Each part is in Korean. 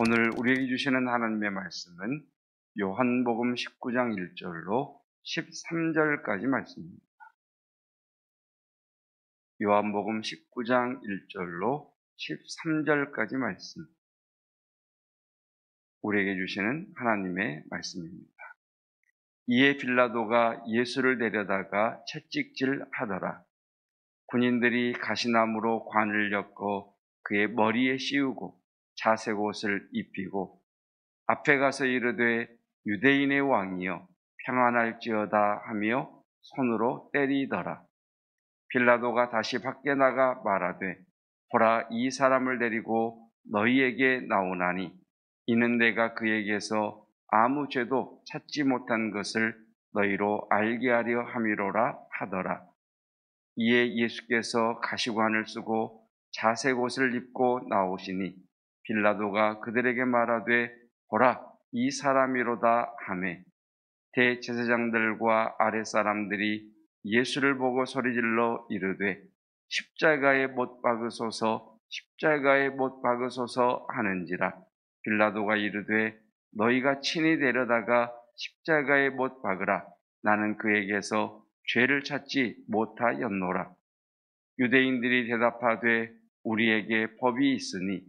오늘 우리에게 주시는 하나님의 말씀은 요한복음 19장 1절로 13절까지 말씀입니다. 요한복음 19장 1절로 13절까지 말씀, 우리에게 주시는 하나님의 말씀입니다. 이에 빌라도가 예수를 데려다가 채찍질하더라. 군인들이 가시나무로 관을 엮어 그의 머리에 씌우고 자색 옷을 입히고 앞에 가서 이르되 유대인의 왕이여 평안할지어다 하며 손으로 때리더라. 빌라도가 다시 밖에 나가 말하되 보라, 이 사람을 데리고 너희에게 나오나니 이는 내가 그에게서 아무 죄도 찾지 못한 것을 너희로 알게 하려 함이로라 하더라. 이에 예수께서 가시관을 쓰고 자색 옷을 입고 나오시니 빌라도가 그들에게 말하되 보라, 이 사람이로다 하매 대제사장들과 아랫사람들이 예수를 보고 소리질러 이르되 십자가에 못 박으소서, 십자가에 못 박으소서 하는지라. 빌라도가 이르되 너희가 친히 데려다가 십자가에 못 박으라. 나는 그에게서 죄를 찾지 못하였노라. 유대인들이 대답하되 우리에게 법이 있으니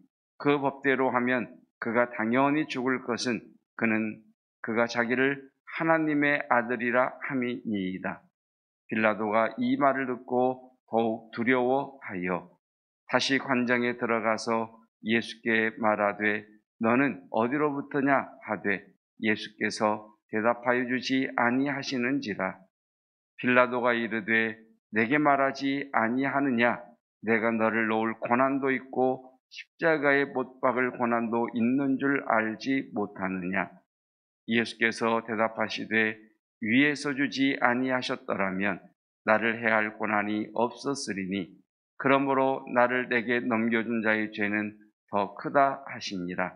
그 법대로 하면 그가 당연히 죽을 것은 그가 자기를 하나님의 아들이라 함이니이다. 빌라도가 이 말을 듣고 더욱 두려워하여 다시 관장에 들어가서 예수께 말하되 너는 어디로부터냐 하되 예수께서 대답하여 주지 아니하시는지라. 빌라도가 이르되 내게 말하지 아니하느냐? 내가 너를 놓을 고난도 있고 십자가에 못 박을 고난도 있는 줄 알지 못하느냐? 예수께서 대답하시되 위에서 주지 아니하셨더라면 나를 해할 고난이 없었으리니 그러므로 나를 내게 넘겨준 자의 죄는 더 크다 하시니라.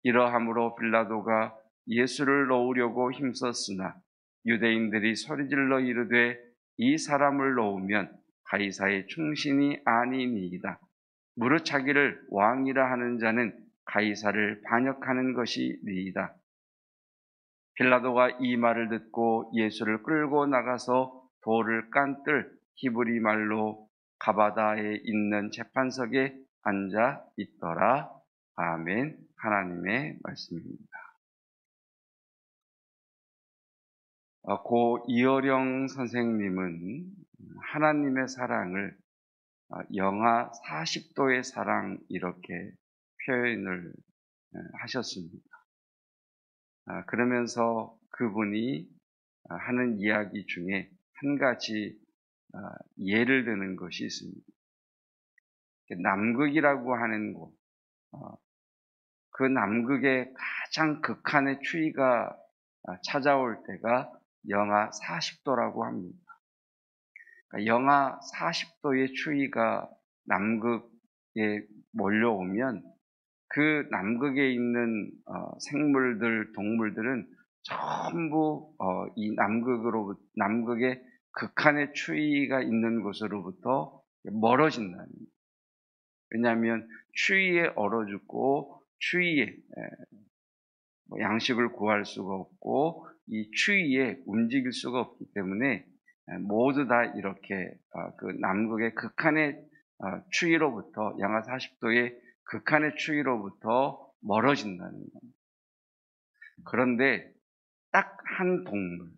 이러함으로 빌라도가 예수를 놓으려고 힘썼으나 유대인들이 소리질러 이르되 이 사람을 놓으면 가이사의 충신이 아니니이다. 무릇 자기를 왕이라 하는 자는 가이사를 반역하는 것이니이다. 빌라도가 이 말을 듣고 예수를 끌고 나가서 돌을 깐뜰 히브리 말로 가바다에 있는 재판석에 앉아 있더라. 아멘. 하나님의 말씀입니다. 고 이어령 선생님은 하나님의 사랑을 영하 40도의 사랑 이렇게 표현을 하셨습니다. 그러면서 그분이 하는 이야기 중에 한 가지 예를 드는 것이 있습니다. 남극이라고 하는 곳, 그 남극의 가장 극한의 추위가 찾아올 때가 영하 40도라고 합니다. 영하 40도의 추위가 남극에 몰려오면 그 남극에 있는 생물들, 동물들은 전부 이 남극의 극한의 추위가 있는 곳으로부터 멀어진다는 거예요. 왜냐하면 추위에 얼어 죽고 추위에 양식을 구할 수가 없고 이 추위에 움직일 수가 없기 때문에 모두 다 이렇게 그 남극의 극한의 추위로부터 영하 40도의 극한의 추위로부터 멀어진다는 겁니다. 그런데 딱 한 동물,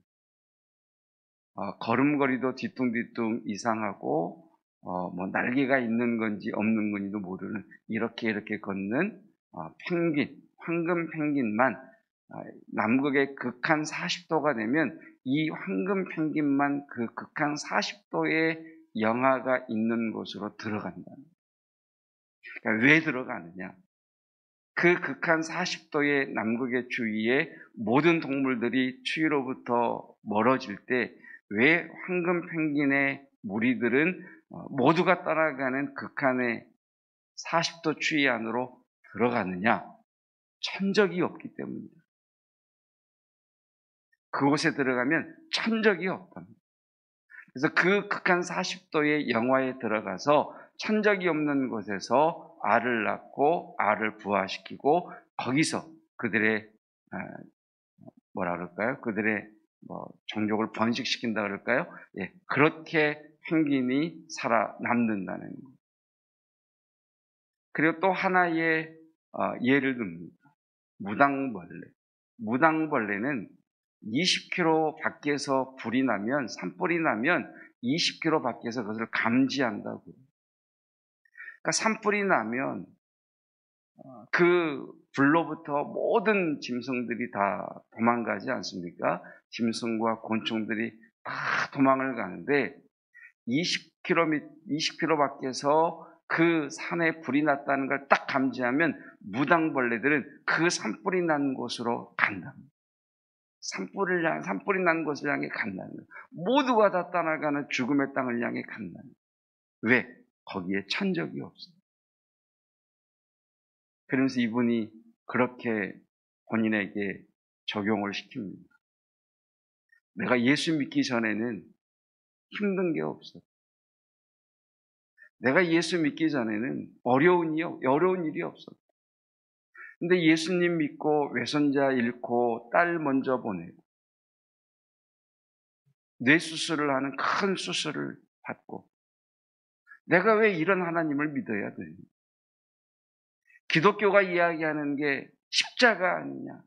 걸음걸이도 뒤뚱뒤뚱 이상하고 뭐 날개가 있는 건지 없는 건지도 모르는 이렇게 걷는 펭귄, 황금 펭귄만 남극의 극한 40도가 되면 이 황금 펭귄만 그 극한 40도의 영하가 있는 곳으로 들어간다. 그러니까 왜 들어가느냐? 그 극한 40도의 남극의 추위에 모든 동물들이 추위로부터 멀어질 때 왜 황금 펭귄의 무리들은 모두가 따라가는 극한의 40도 추위 안으로 들어가느냐? 천적이 없기 때문이다. 그곳에 들어가면 천적이 없답니다. 그래서 그 극한 40도의 영하에 들어가서 천적이 없는 곳에서 알을 낳고 알을 부화시키고 거기서 그들의 뭐라 그럴까요? 그들의 종족을 번식시킨다 그럴까요? 예, 그렇게 펭귄이 살아남는다는 거예요. 그리고 또 하나의 예를 듭니다. 무당벌레. 무당벌레는 20km 밖에서 불이 나면, 산불이 나면 20km 밖에서 그것을 감지한다고요. 그러니까 산불이 나면 그 불로부터 모든 짐승들이 다 도망가지 않습니까? 짐승과 곤충들이 다 도망을 가는데 20km 밖에서 그 산에 불이 났다는 걸 딱 감지하면 무당벌레들은 그 산불이 난 곳으로 간답니다. 산불이 난 곳을 향해 간다는 거예요. 모두가 다 떠나가는 죽음의 땅을 향해 간다는 거예요. 왜? 거기에 천적이 없어요. 그러면서 이분이 그렇게 본인에게 적용을 시킵니다. 내가 예수 믿기 전에는 힘든 게 없어. 내가 예수 믿기 전에는 어려운 일이 없었다. 근데 예수님 믿고 외손자 잃고 딸 먼저 보내고 뇌수술을 하는 큰 수술을 받고 내가 왜 이런 하나님을 믿어야 되니? 기독교가 이야기하는 게 십자가 아니냐,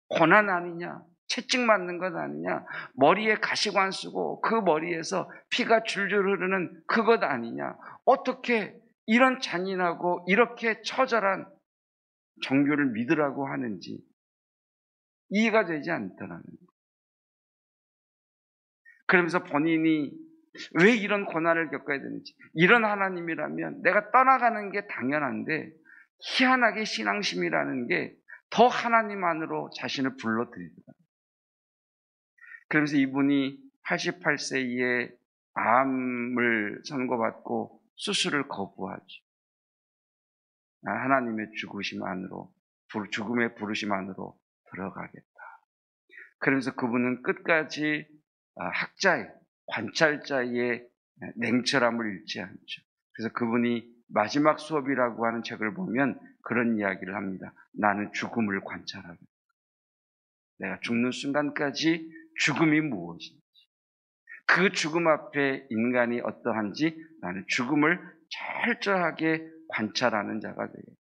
고난 아니냐, 채찍 맞는 것 아니냐, 머리에 가시관 쓰고 그 머리에서 피가 줄줄 흐르는 그것 아니냐, 어떻게 이런 잔인하고 이렇게 처절한 종교를 믿으라고 하는지 이해가 되지 않더라는 거예요. 그러면서 본인이 왜 이런 고난을 겪어야 되는지, 이런 하나님이라면 내가 떠나가는 게 당연한데 희한하게 신앙심이라는 게 더 하나님 안으로 자신을 불러들이더라. 그러면서 이분이 88세에 암을 선고받고 수술을 거부하죠. 하나님의 죽으심 안으로, 죽음의 부르심 안으로 들어가겠다. 그러면서 그분은 끝까지 학자의, 관찰자의 냉철함을 잃지 않죠. 그래서 그분이 마지막 수업이라고 하는 책을 보면 그런 이야기를 합니다. 나는 죽음을 관찰하겠다. 내가 죽는 순간까지 죽음이 무엇인지, 그 죽음 앞에 인간이 어떠한지 나는 죽음을 철저하게 관찰하는 자가 되겠다.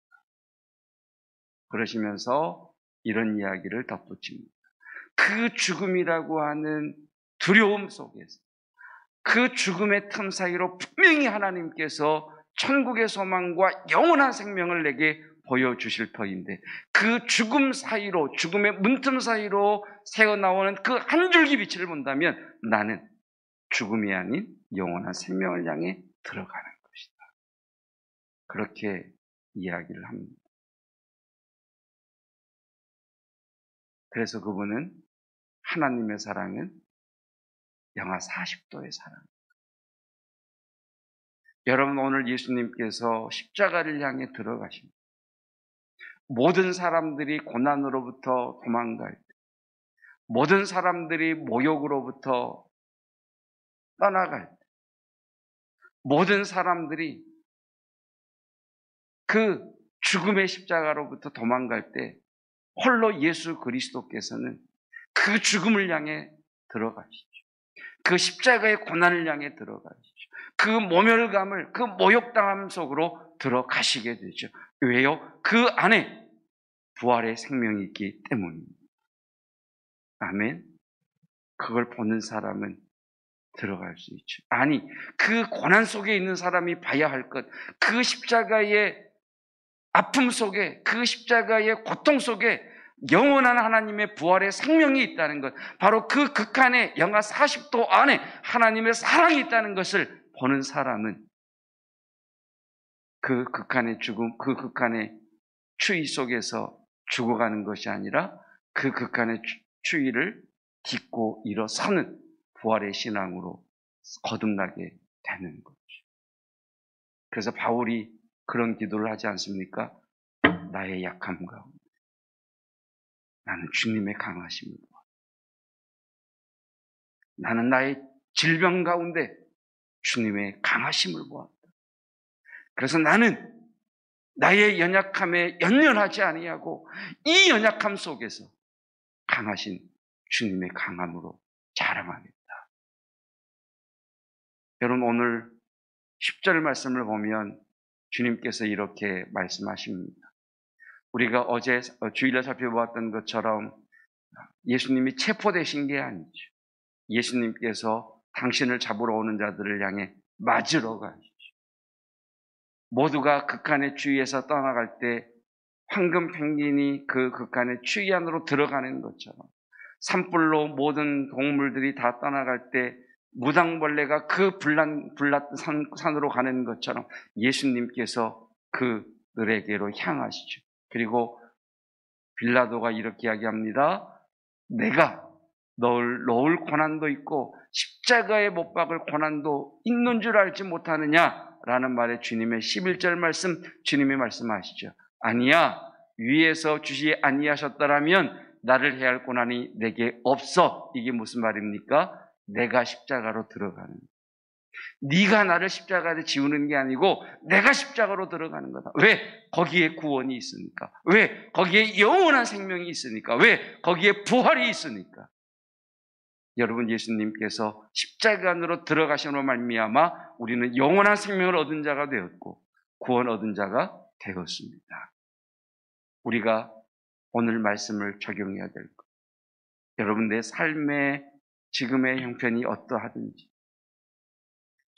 그러시면서 이런 이야기를 덧붙입니다. 그 죽음이라고 하는 두려움 속에서 그 죽음의 틈 사이로 분명히 하나님께서 천국의 소망과 영원한 생명을 내게 보여주실 터인데 그 죽음 사이로, 죽음의 문틈 사이로 새어나오는 그 한 줄기 빛을 본다면 나는 죽음이 아닌 영원한 생명을 향해 들어가는 것이다. 그렇게 이야기를 합니다. 그래서 그분은 하나님의 사랑은 영하 40도의 사랑. 여러분 오늘 예수님께서 십자가를 향해 들어가십니다. 모든 사람들이 고난으로부터 도망갈 때, 모든 사람들이 모욕으로부터 떠나갈 때, 모든 사람들이 그 죽음의 십자가로부터 도망갈 때 홀로 예수 그리스도께서는 그 죽음을 향해 들어가시죠. 그 십자가의 고난을 향해 들어가시죠. 그 모멸감을, 그 모욕당함 속으로 들어가시게 되죠. 왜요? 그 안에 부활의 생명이 있기 때문입니다. 아멘. 그걸 보는 사람은 들어갈 수 있죠. 아니, 그 고난 속에 있는 사람이 봐야 할 것, 그 십자가의 아픔 속에, 그 십자가의 고통 속에 영원한 하나님의 부활의 생명이 있다는 것, 바로 그 극한의 영하 40도 안에 하나님의 사랑이 있다는 것을 보는 사람은 그 극한의 죽음, 그 극한의 추위 속에서 죽어가는 것이 아니라 그 극한의 추위를 딛고 일어서는 부활의 신앙으로 거듭나게 되는 거죠. 그래서 바울이 그런 기도를 하지 않습니까? 나의 약함 가운데 나는 주님의 강하심을 보았다. 나는 나의 질병 가운데 주님의 강하심을 보았다. 그래서 나는 나의 연약함에 연연하지 아니하고 이 연약함 속에서 강하신 주님의 강함으로 자랑하겠다. 여러분, 오늘 10절 말씀을 보면 주님께서 이렇게 말씀하십니다. 우리가 어제 주일날 살펴보았던 것처럼 예수님이 체포되신 게 아니죠. 예수님께서 당신을 잡으러 오는 자들을 향해 맞으러 가시죠. 모두가 극한의 추위에서 떠나갈 때 황금 펭귄이 그 극한의 추위 안으로 들어가는 것처럼, 산불로 모든 동물들이 다 떠나갈 때 무당벌레가 그 불났던 산으로 가는 것처럼 예수님께서 그들에게로 향하시죠. 그리고 빌라도가 이렇게 이야기합니다. 내가 널 놓을 고난도 있고 십자가에 못 박을 고난도 있는 줄 알지 못하느냐라는 말에 주님의 11절 말씀, 주님이 말씀하시죠. 아니야, 위에서 주시 아니하셨더라면 나를 해야 할 고난이 내게 없어. 이게 무슨 말입니까? 내가 십자가로 들어가는 거야. 네가 나를 십자가에 지우는 게 아니고 내가 십자가로 들어가는 거다. 왜? 거기에 구원이 있으니까. 왜? 거기에 영원한 생명이 있으니까. 왜? 거기에 부활이 있으니까. 여러분, 예수님께서 십자가 안으로 들어가심으로 말미암아 우리는 영원한 생명을 얻은 자가 되었고 구원 얻은 자가 되었습니다. 우리가 오늘 말씀을 적용해야 될 것. 여러분, 내 삶의 지금의 형편이 어떠하든지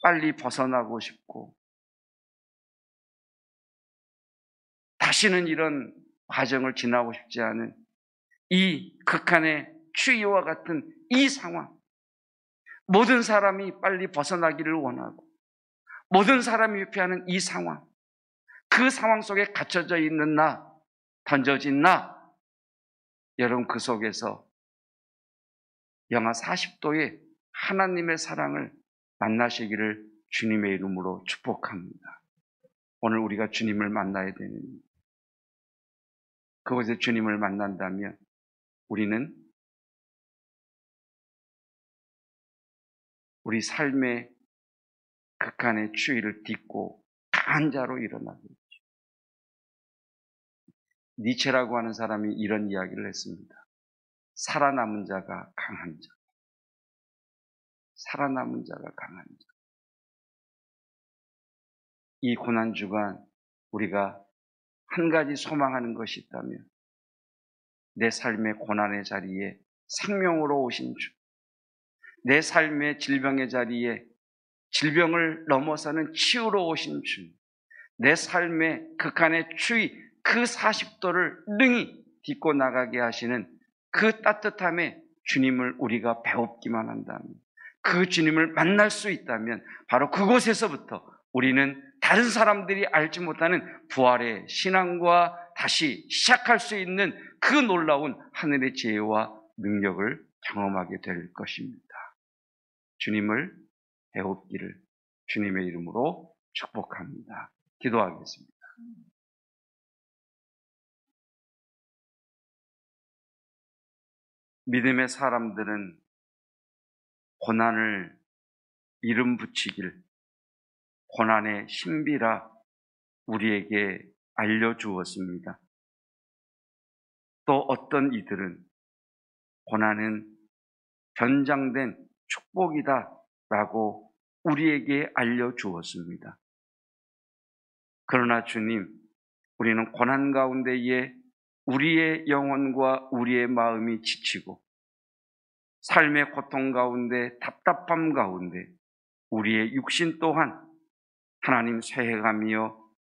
빨리 벗어나고 싶고 다시는 이런 과정을 지나고 싶지 않은 이 극한의 추위와 같은 이 상황, 모든 사람이 빨리 벗어나기를 원하고 모든 사람이 회피하는 이 상황, 그 상황 속에 갇혀져 있는 나, 던져진 나, 여러분, 그 속에서 영하 40도의 하나님의 사랑을 만나시기를 주님의 이름으로 축복합니다. 오늘 우리가 주님을 만나야 되는, 그곳에 주님을 만난다면 우리는 우리 삶의 극한의 추위를 딛고 강한 자로 일어나겠죠. 니체라고 하는 사람이 이런 이야기를 했습니다. 살아남은 자가 강한 자. 살아남은 자가 강한 자. 이 고난주간 우리가 한 가지 소망하는 것이 있다면 내 삶의 고난의 자리에 생명으로 오신 주, 내 삶의 질병의 자리에 질병을 넘어서는 치유로 오신 주, 내 삶의 극한의 추위, 그 40도를 능히 딛고 나가게 하시는 그 따뜻함에 주님을 우리가 배웁기만 한다면, 그 주님을 만날 수 있다면 바로 그곳에서부터 우리는 다른 사람들이 알지 못하는 부활의 신앙과 다시 시작할 수 있는 그 놀라운 하늘의 지혜와 능력을 경험하게 될 것입니다. 주님을 배웁기를 주님의 이름으로 축복합니다. 기도하겠습니다. 믿음의 사람들은 고난을 이름 붙이길 고난의 신비라 우리에게 알려주었습니다. 또 어떤 이들은 고난은 변장된 축복이다 라고 우리에게 알려주었습니다. 그러나 주님, 우리는 고난 가운데에 우리의 영혼과 우리의 마음이 지치고 삶의 고통 가운데 답답함 가운데 우리의 육신 또한 하나님 쇠해가며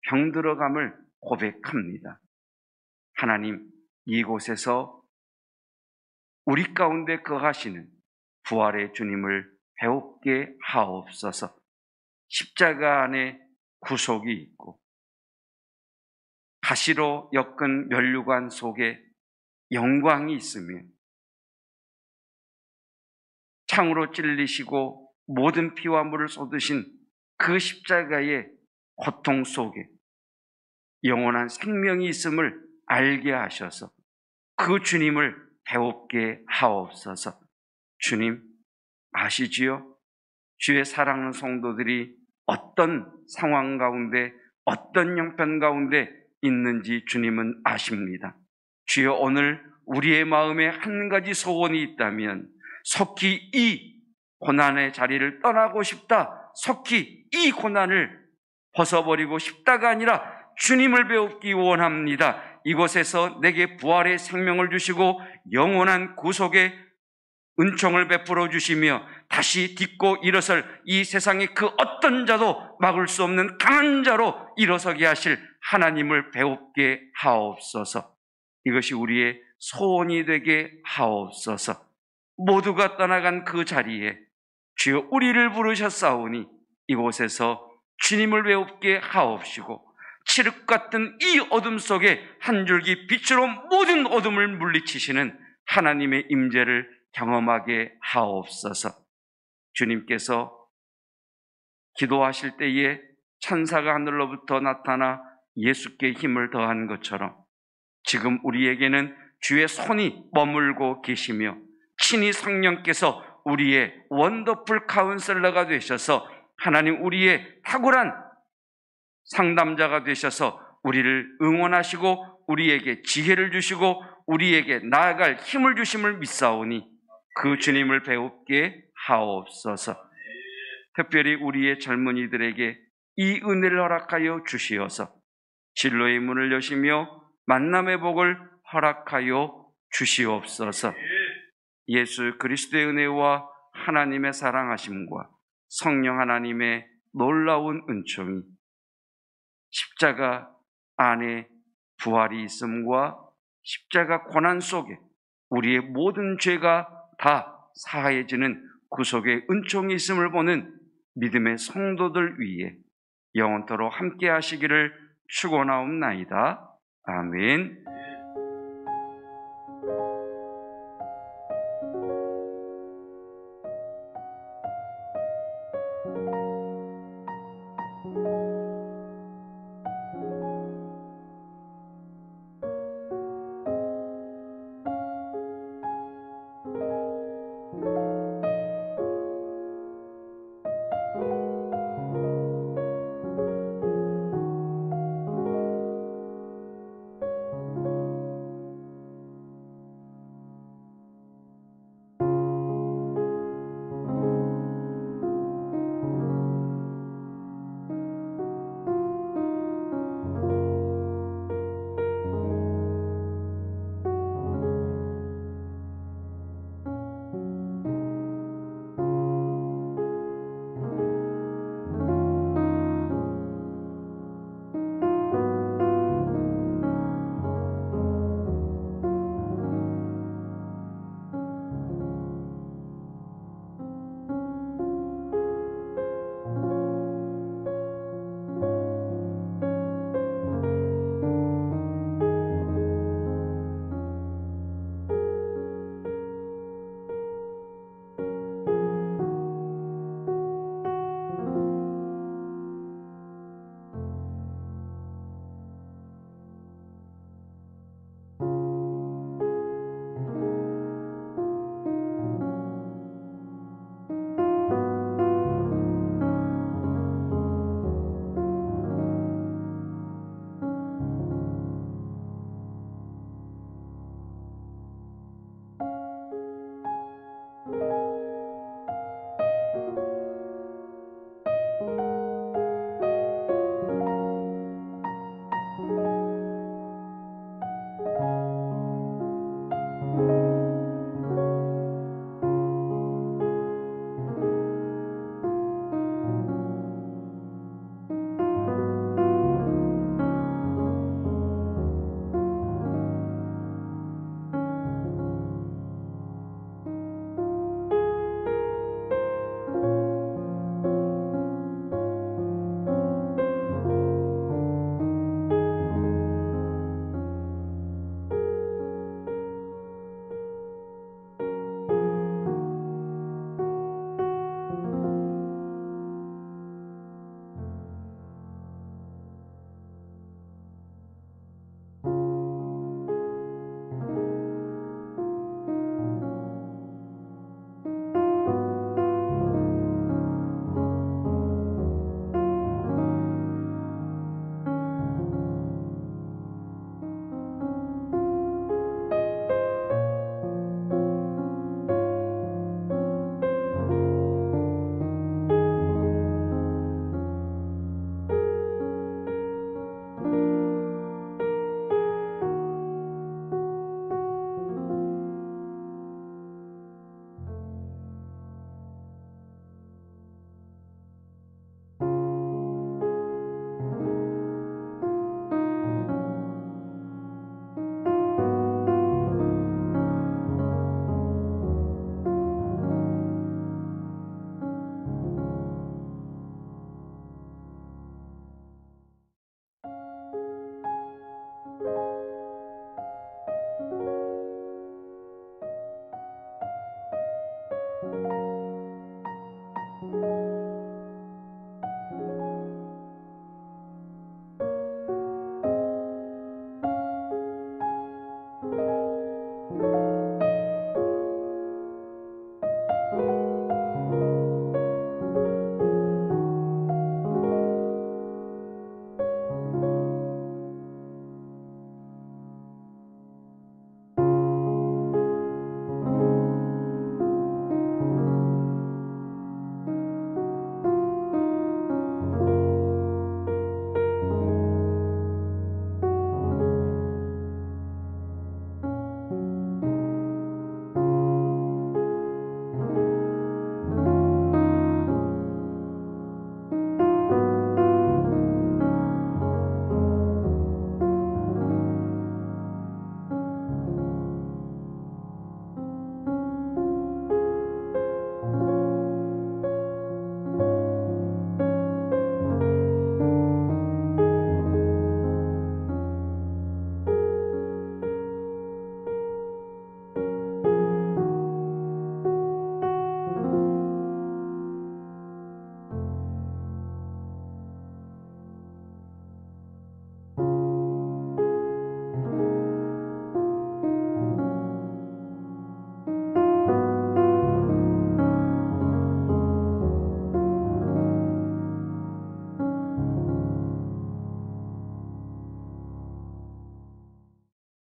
병들어감을 고백합니다. 하나님, 이곳에서 우리 가운데 거하시는 부활의 주님을 배웁게 하옵소서. 십자가 안에 구속이 있고 가시로 엮은 면류관 속에 영광이 있으며 창으로 찔리시고 모든 피와 물을 쏟으신 그 십자가의 고통 속에 영원한 생명이 있음을 알게 하셔서 그 주님을 배웁게 하옵소서. 주님, 아시지요? 주의 사랑하는 성도들이 어떤 상황 가운데 어떤 형편 가운데 있는지 주님은 아십니다. 주여, 오늘 우리의 마음에 한 가지 소원이 있다면 속히 이 고난의 자리를 떠나고 싶다, 속히 이 고난을 벗어버리고 싶다가 아니라 주님을 배우기 원합니다. 이곳에서 내게 부활의 생명을 주시고 영원한 구속의 은총을 베풀어 주시며 다시 딛고 일어설 이 세상의 그 어떤 자도 막을 수 없는 강한 자로 일어서게 하실 하나님을 배웁게 하옵소서. 이것이 우리의 소원이 되게 하옵소서. 모두가 떠나간 그 자리에 주여 우리를 부르셨사오니 이곳에서 주님을 배웁게 하옵시고 칠흑 같은 이 어둠 속에 한 줄기 빛으로 모든 어둠을 물리치시는 하나님의 임재를 경험하게 하옵소서. 주님께서 기도하실 때에 천사가 하늘로부터 나타나 예수께 힘을 더한 것처럼 지금 우리에게는 주의 손이 머물고 계시며 친히 성령께서 우리의 원더풀 카운셀러가 되셔서 하나님 우리의 탁월한 상담자가 되셔서 우리를 응원하시고 우리에게 지혜를 주시고 우리에게 나아갈 힘을 주심을 믿사오니 그 주님을 배웁게 하옵소서. 특별히 우리의 젊은이들에게 이 은혜를 허락하여 주시어서 진로의 문을 여시며 만남의 복을 허락하여 주시옵소서. 예수 그리스도의 은혜와 하나님의 사랑하심과 성령 하나님의 놀라운 은총이 십자가 안에 부활이 있음과 십자가 고난 속에 우리의 모든 죄가 다 사해지는 구속의 은총이 있음을 보는 믿음의 성도들 위에 영원토록 함께 하시기를 축원하옵나이다. 아멘.